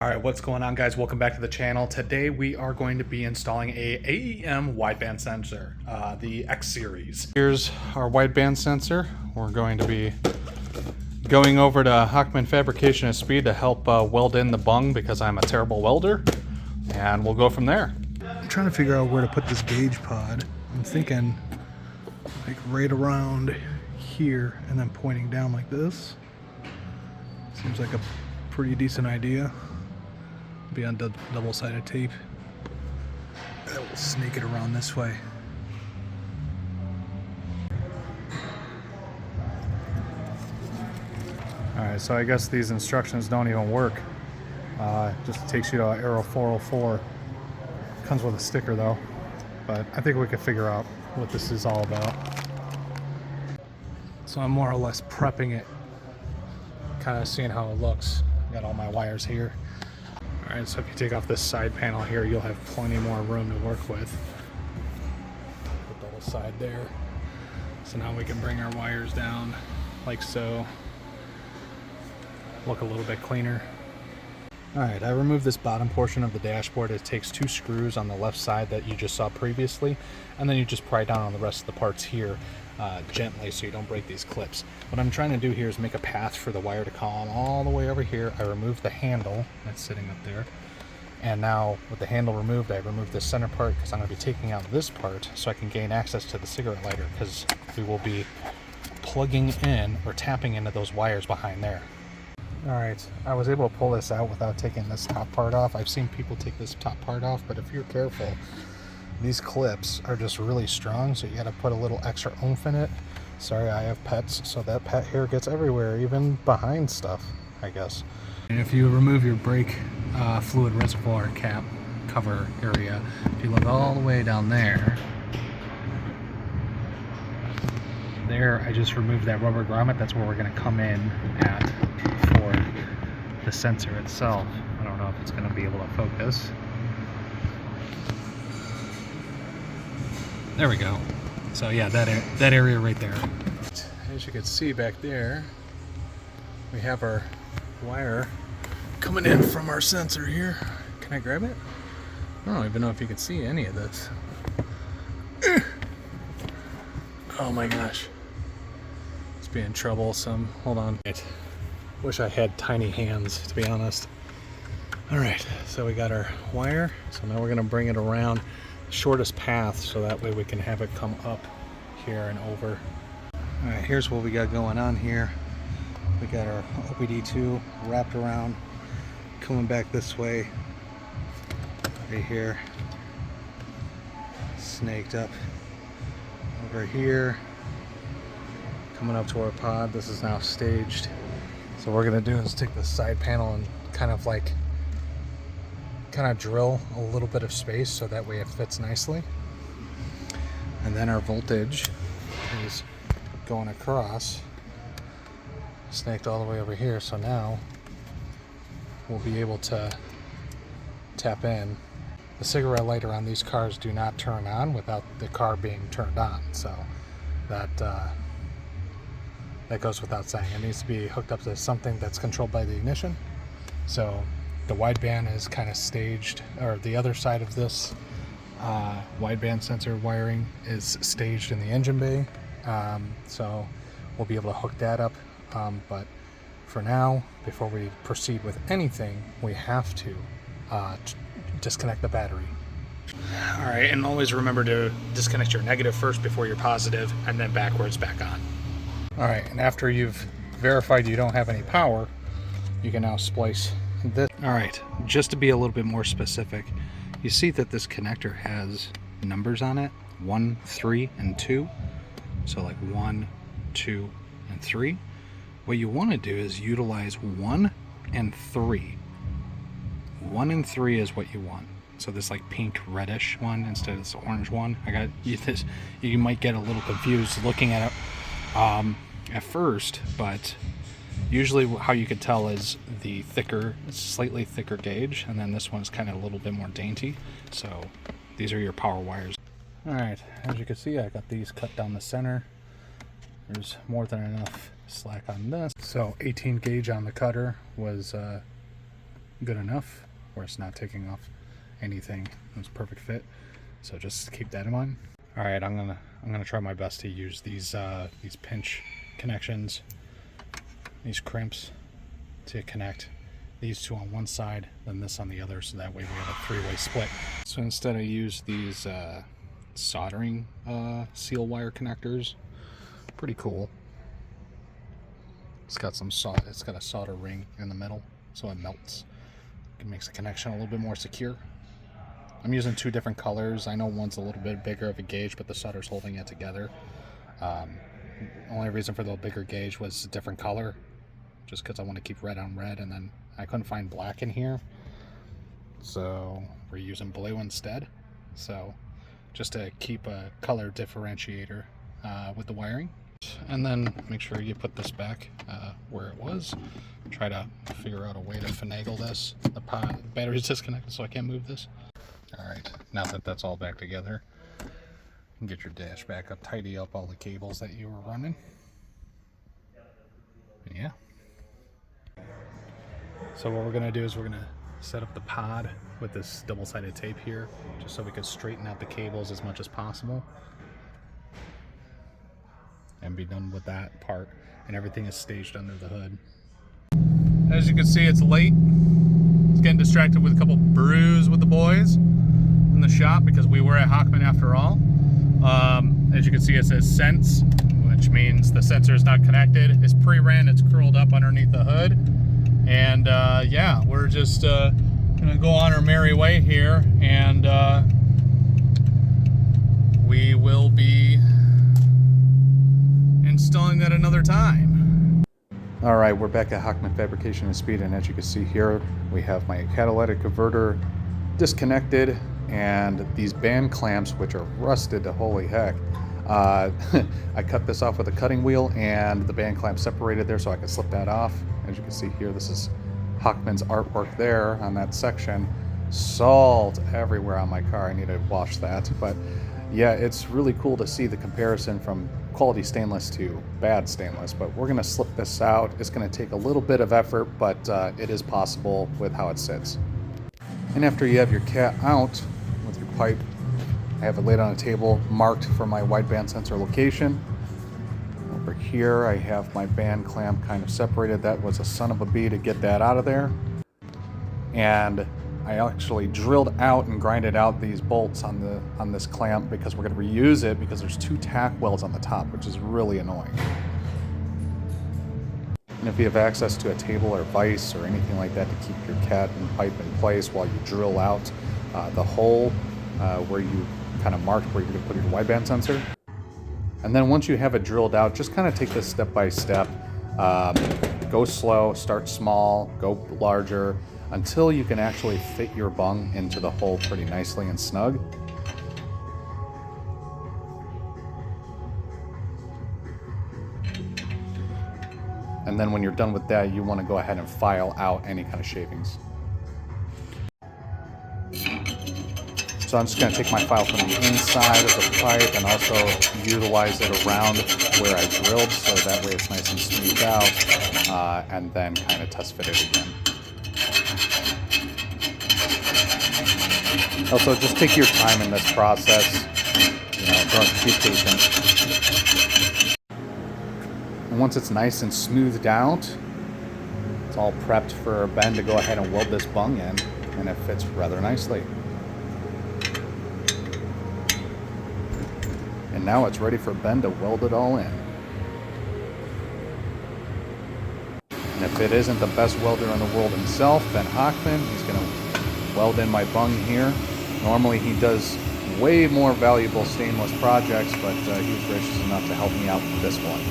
All right, what's going on, guys? Welcome back to the channel. Today we are going to be installing a AEM wideband sensor, the X series. Here's our wideband sensor. We're going to be going over to Hockman Fabrication at Speed to help weld in the bung because I'm a terrible welder, and we'll go from there. I'm trying to figure out where to put this gauge pod. I'm thinking like right around here and then pointing down like this. Seems like a pretty decent idea. Be on double-sided tape. And then we'll snake it around this way. Alright, so I guess these instructions don't even work. Just takes you to Arrow 404. Comes with a sticker though. But I think we could figure out what this is all about. So I'm more or less prepping it. Kind of seeing how it looks. Got all my wires here. Alright, so if you take off this side panel here, you'll have plenty more room to work with. Put the whole side there. So now we can bring our wires down like so. Look a little bit cleaner. Alright, I removed this bottom portion of the dashboard. It takes two screws on the left side that you just saw previously, and then you just pry down on the rest of the parts here gently so you don't break these clips. What I'm trying to do here is make a path for the wire to come all the way over here. I removed the handle that's sitting up there, and now with the handle removed, I removed the center part because I'm going to be taking out this part so I can gain access to the cigarette lighter, because we will be plugging in or tapping into those wires behind there. Alright, I was able to pull this out without taking this top part off. I've seen people take this top part off, but if you're careful, these clips are just really strong, so you got to put a little extra oomph in it. Sorry, I have pets, so that pet hair gets everywhere, even behind stuff, I guess. And if you remove your brake fluid reservoir cap cover area, if you look all the way down there, I just removed that rubber grommet. That's where we're going to come in at for the sensor itself. I don't know if it's going to be able to focus. There we go. So yeah, that area right there. As you can see back there, we have our wire coming in from our sensor here. Can I grab it? I don't even know if you can see any of this. Oh my gosh. It's being troublesome. Hold on. Wish I had tiny hands, to be honest. Alright, so we got our wire. So now we're going to bring it around the shortest path so that way we can have it come up here and over. Alright, here's what we got going on here. We got our OPD2 wrapped around, coming back this way, right here, snaked up over here, coming up to our pod. This is now staged. So what we're going to do is take the side panel and kind of drill a little bit of space so that way it fits nicely. And then our voltage is going across, snaked all the way over here. So now we'll be able to tap in. The cigarette lighter on these cars do not turn on without the car being turned on. So that goes without saying. It needs to be hooked up to something that's controlled by the ignition. So the wideband is kind of staged, or the other side of this wideband sensor wiring is staged in the engine bay. So we'll be able to hook that up. But for now, before we proceed with anything, we have to disconnect the battery. All right, and always remember to disconnect your negative first before your positive, and then backwards back on. All right, and after you've verified you don't have any power, you can now splice this. All right, just to be a little bit more specific, you see that this connector has numbers on it, 1, 3, and 2. So like 1, 2, and 3. What you want to do is utilize 1 and 3. 1 and 3 is what you want. So this like pink reddish one instead of this orange one. You might get a little confused looking at it at first, but usually how you could tell is the slightly thicker gauge, and then this one's kind of a little bit more dainty. So these are your power wires. All right, as you can see, I got these cut down the center. There's more than enough slack on this. So 18 gauge on the cutter was good enough where it's not taking off anything. It's a perfect fit. So just keep that in mind. All right, I'm gonna try my best to use these pinch connections, these crimps, to connect these two on one side, then this on the other, so that way we have a three-way split. So instead I use these soldering seal wire connectors. Pretty cool. It's got it's got a solder ring in the middle, so it melts. It makes the connection a little bit more secure. I'm using two different colors. I know one's a little bit bigger of a gauge, but the solder's holding it together. Only reason for the bigger gauge was a different color, just because I want to keep red on red, and then I couldn't find black in here, so we're using blue instead. So just to keep a color differentiator with the wiring. And then make sure you put this back where it was. Try to figure out a way to finagle this. The battery's disconnected, so I can't move this. All right, now that that's all back together, you can get your dash back up, tidy up all the cables that you were running. And yeah. So what we're gonna do is we're gonna set up the pod with this double-sided tape here, just so we can straighten out the cables as much as possible. And be done with that part, and everything is staged under the hood. As you can see, it's late. It's getting distracted with a couple brews with the boys in the shop because we were at Hockman after all. As you can see, it says sense, which means the sensor is not connected. It's pre-ran, it's curled up underneath the hood. And yeah, we're just gonna go on our merry way here, and we will be installing that another time. All right, we're back at Hockman Fabrication and Speed, and as you can see here, we have my catalytic converter disconnected, and these band clamps, which are rusted to holy heck. I cut this off with a cutting wheel, and the band clamp separated there, so I can slip that off. As you can see here, this is Hockman's artwork there on that section. Salt everywhere on my car. I need to wash that, but yeah, it's really cool to see the comparison from quality stainless to bad stainless, but we're gonna slip this out. It's gonna take a little bit of effort, but it is possible with how it sits. And after you have your cat out with your pipe, I have it laid on a table marked for my wideband sensor location. Over here, I have my band clamp kind of separated. That was a son of a bee to get that out of there. And I actually drilled out and grinded out these bolts on this clamp because we're going to reuse it because there's two tack welds on the top, which is really annoying. And if you have access to a table or vise or anything like that to keep your cat and pipe in place while you drill out the hole where you kind of marked where you're going to put your wideband sensor. And then once you have it drilled out, just kind of take this step by step. Go slow, start small, go larger, until you can actually fit your bung into the hole pretty nicely and snug. And then when you're done with that, you want to go ahead and file out any kind of shavings. So I'm just going to take my file from the inside of the pipe and also utilize it around where I drilled, so that way it's nice and smoothed out, and then kind of test fit it again. Also, just take your time in this process. Don't be patient. And once it's nice and smoothed out, it's all prepped for Ben to go ahead and weld this bung in, and it fits rather nicely. And now it's ready for Ben to weld it all in. And if it isn't the best welder in the world himself, Ben Hockman, he's going to weld in my bung here. Normally he does way more valuable stainless projects, but he was gracious enough to help me out with this one.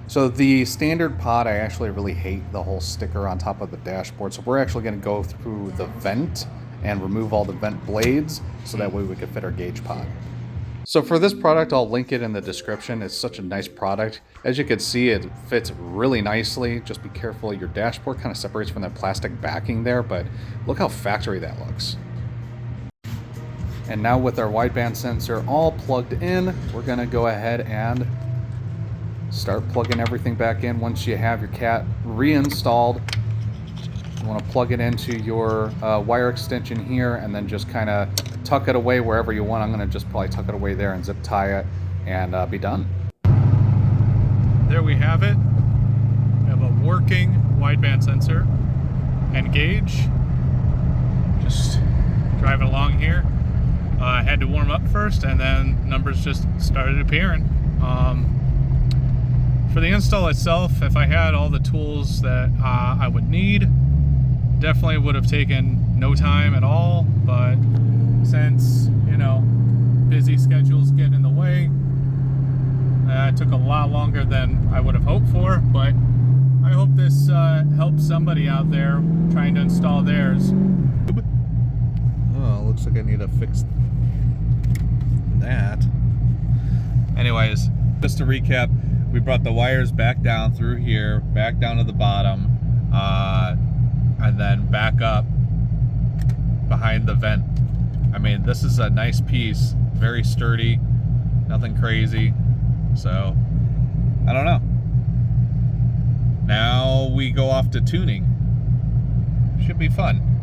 So the standard pod, I actually really hate the whole sticker on top of the dashboard, so we're actually going to go through the vent and remove all the vent blades so that way we can fit our gauge pod. So for this product, I'll link it in the description. It's such a nice product. As you can see, it fits really nicely. Just be careful, your dashboard kind of separates from that plastic backing there, but look how factory that looks. And now with our wideband sensor all plugged in, we're gonna go ahead and start plugging everything back in. Once you have your cat reinstalled, you want to plug it into your wire extension here, and then just kind of tuck it away wherever you want. I'm going to just probably tuck it away there and zip tie it and be done. There we have it. We have a working wideband sensor and gauge. Just driving along here. I had to warm up first, and then numbers just started appearing. For the install itself, if I had all the tools that I would need, definitely would have taken no time at all, but since, you know, busy schedules get in the way, it took a lot longer than I would have hoped for, but I hope this helps somebody out there trying to install theirs. Oh, looks like I need to fix that. Anyways, just to recap, we brought the wires back down through here, back down to the bottom, and then back up behind the vent. I mean, this is a nice piece, very sturdy, nothing crazy. So, I don't know. Now we go off to tuning. Should be fun.